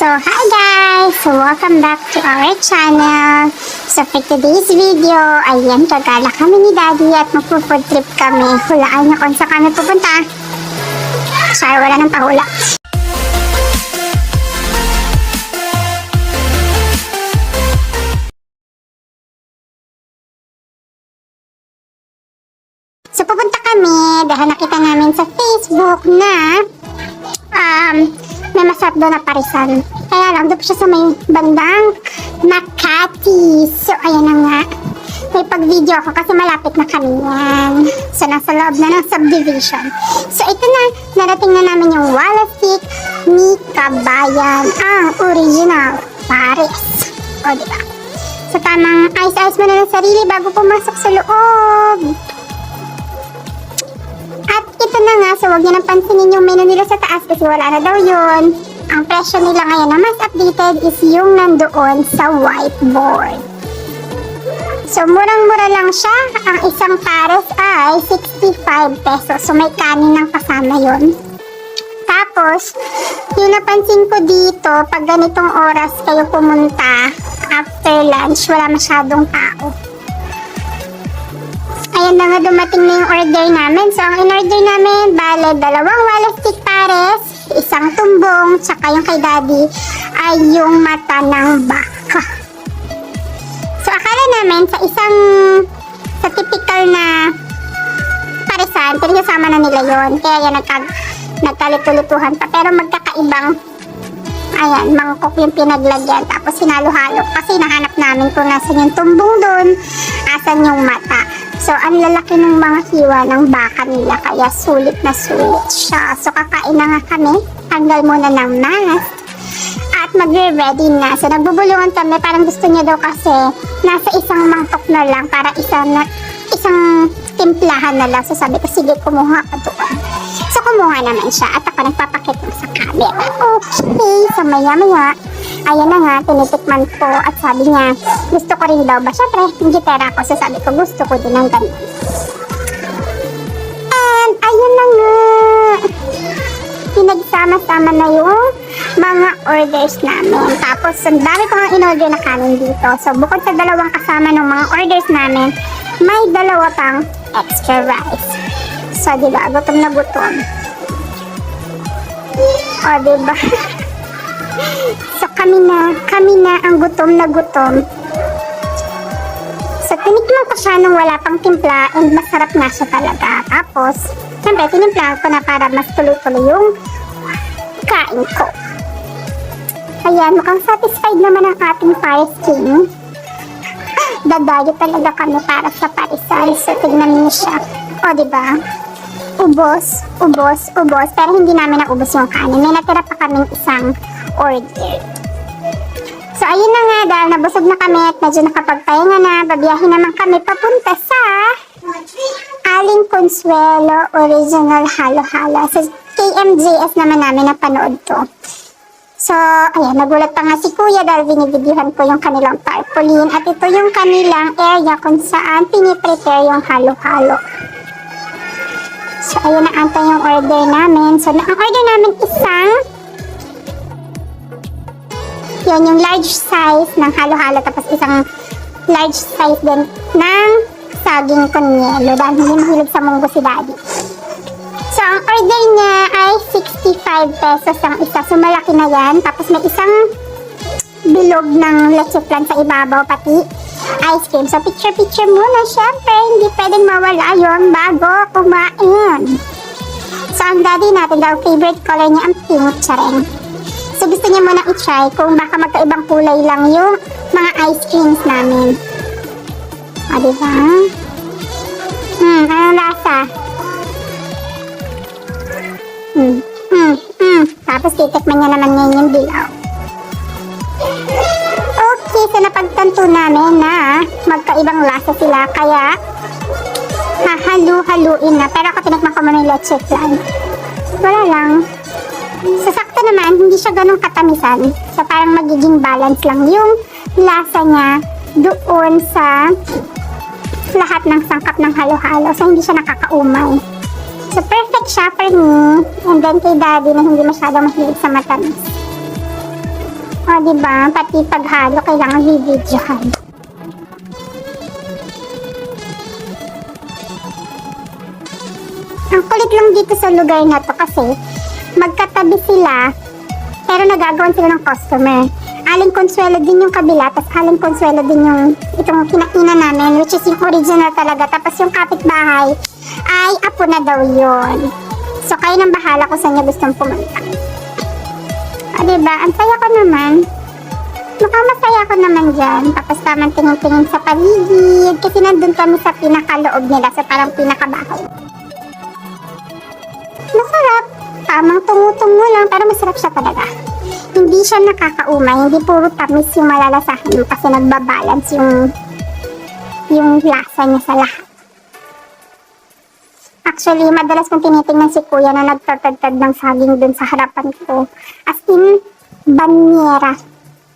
So, hi guys! So, welcome back to our channel. So, for today's video, ayan, gagala kami ni Daddy at magpo-food trip kami. Hulaan niyo kung saan kami pupunta. Sorry, wala nang pahula. So, pupunta kami dahil nakita namin sa Facebook na may masarap doon na parisan. Kaya lang, doon siya sa may bandang Makati. So, ayan na nga. May pag-video ako kasi malapit na kami yan. So, nasa loob na ng subdivision. So, ito na. Narating na namin yung Walastik ni Kabayan. Ang original Paris. O, diba? So, tamang ayos-ayos mo na ng sarili bago pumasok sa loob. At ito na nga, so huwag nyo nang pansinin yung menu nila sa taas kasi wala na daw yun. Ang presyo nila ngayon na mas updated is yung nandoon sa whiteboard. So murang-mura lang siya. Ang isang pares ay 65 pesos. So may kanin ng kasama yun. Tapos, yung napansin ko dito, pag ganitong oras kayo pumunta, after lunch, wala masyadong tao. Ayan na nga, dumating na yung order namin. So, ang in-order namin, bale, 2 Walastik pares, isang tumbong, tsaka yung kay Daddy ay yung mata ng baka. So, akala namin sa typical na parisan, pinasama na nila yon. Kaya yan, nagkalito-lituhan pa. Pero magkakaibang, ayan, mangkok yung pinaglagyan. Tapos sinalo-halo. Kasi nahanap namin kung nasan yung tumbong doon, asan yung mata. So, ang lalaki ng mga hiwa ng baka nila, kaya sulit na sulit siya. So, kakain na nga kami. Tanggal muna ng mask. At magre-ready na. So, nagbubulungan kami. Parang gusto niya daw kasi nasa isang mangkok na lang para isang timplahan na lang. So, sabi ko, sige, kumuha ka doon. So, kumuha naman siya. At ako nagpapakit sa camera. Okay. So, maya-maya. Ayan na nga, tinitikman ko at sabi niya, gusto ko rin daw ba? Siyempre, hindi pera ako, so sabi ko, gusto ko din ng ganun. And, ayun na nga, pinagsama-sama na yung mga orders namin. Tapos, ang dami ko nga in-order na kanin dito. So, bukod sa 2 kasama ng mga orders namin, may 2 pang extra rice. So, diba, gutom na gutom. O, diba? So, kami na ang gutom na gutom. So, tinikman ko siya nung wala pang timpla and masarap na siya talaga. Tapos, siyempre, tinimplahan ko na para mas tuloy-tuloy yung kain ko. Ayan, mukhang satisfied naman ang ating Paris King. Dadayo talaga kami para sa parisan. So, tignan niyo siya. O, diba? Ubos. Pero hindi namin naubos yung kanin. May natira pa kaming isang order. So, ayun na nga, dahil nabusog na kami at medyo nakapagpahinga na, babiyahin naman kami papunta sa Aling Consuelo Original Halo-Halo. So, KMJS naman namin napanood to. So, ayan, nagulat pa nga si Kuya dahil binibidyohan ko yung kanilang tarpaulin at ito yung kanilang area kung saan piniprepare yung halo-halo. So, ayun na anta yung order namin. So, ang order namin yun, yung large size ng halo-halo, tapos isang large size din ng saging konyelo dahil hindi mahilig sa munggo si Daddy. So, ang order niya ay 65 pesos ang isa. So, malaki na yan. Tapos may isang bilog ng leche flan sa ibabaw, pati ice cream. So, picture-picture muna. Siyempre, hindi pwedeng mawala yun bago kumain. So, ang Daddy natin daw, favorite color niya ang pink, tsareng. So, gusto niya muna i-try kung baka magkaibang kulay lang yung mga ice creams namin. O, diba? Anong lasa? Tapos, titikman niya naman ngayon yung dilaw. Okay, so napagtanto namin na magkaibang lasa sila, kaya hahalu-haluin na. Pero ako tinikman ko muna yung leche flan. Wala lang. So, sakto naman, hindi siya ganun katamisan. So, parang magiging balance lang yung lasa niya doon sa lahat ng sangkap ng halo-halo. So, hindi siya nakakaumay. So, perfect siya for me. And then kay Daddy na hindi masyadong mahilig sa matamis. O, diba? Pati paghalo, kailangan bibidyohan. Ang kulit lang dito sa lugar na to kasi magkatabi sila pero nagagawan sila ng customer. Aling Consuelo din yung kabila, tapos Aling Consuelo din yung itong kinakina namin, which is yung original talaga. Tapos yung kapitbahay ay apo na daw yun. So kayo nang bahala kung saan niya gustong pumunta. O diba? Ang saya ko naman. Mukhang masaya ko naman dyan. Tapos tamang tingin-tingin sa paligid kasi nandun kami sa pinakaloob nila, sa parang pinakabahay. Masarap. Tamang tungo-tungo lang, pero masarap siya talaga. Hindi siya nakakaumay, hindi puro tamis yung malalasahan mo kasi nagbabalance yung lasa niya sa lahat. Actually, madalas kong tinitingnan si kuya na nagtatagtad ng saging dun sa harapan ko. As in, banyera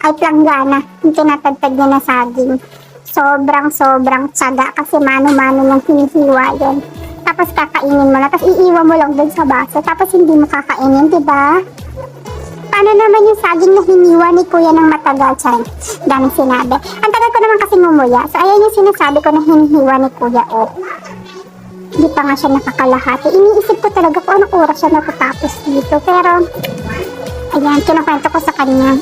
ay planggana yung tinatagtad niya na saging. Sobrang tiyaga kasi mano-mano niyang hinihiwa yun. Tapos kakainin mo na, tapos iiwan mo lang dun sa baso, tapos hindi mo kakainin, diba? Paano naman yung saging na hiniwa ni kuya ng matagal, Chan? Daming sinabi. Ang tagal ko naman kasi ngumuya, so ayan yung sinasabi ko na hinihiwa ni kuya, oh. Hindi pa nga siya nakakalahati. Iniisip ko talaga kung anong oras siya natatapos dito, pero ayan, kinukwento ko sa kanya.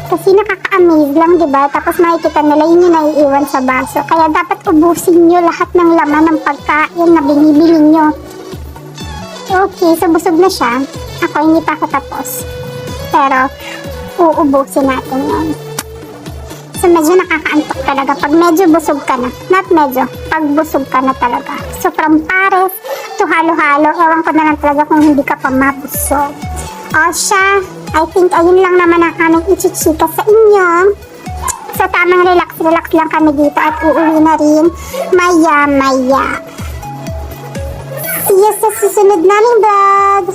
Kasi nakaka-amaze lang, diba? Tapos makikita nila yun yung naiiwan sa baso. Kaya dapat ubusin nyo lahat ng laman ng pagkain na binibili nyo. Okay, so busog na siya. Ako, hindi pa ako tapos. Pero, uubusin natin yun. So, medyo nakakaantok talaga. Pag medyo busog ka na. Not medyo. Pag busog ka na talaga. So, from pares to halo-halo, ewan ko na lang talaga kung hindi ka pa mabusog. O siya, I think ayun lang naman ang aming ichichika sa inyo. So tamang relax lang kami dito at uuwi na rin maya. See you sa susunod naming vlog.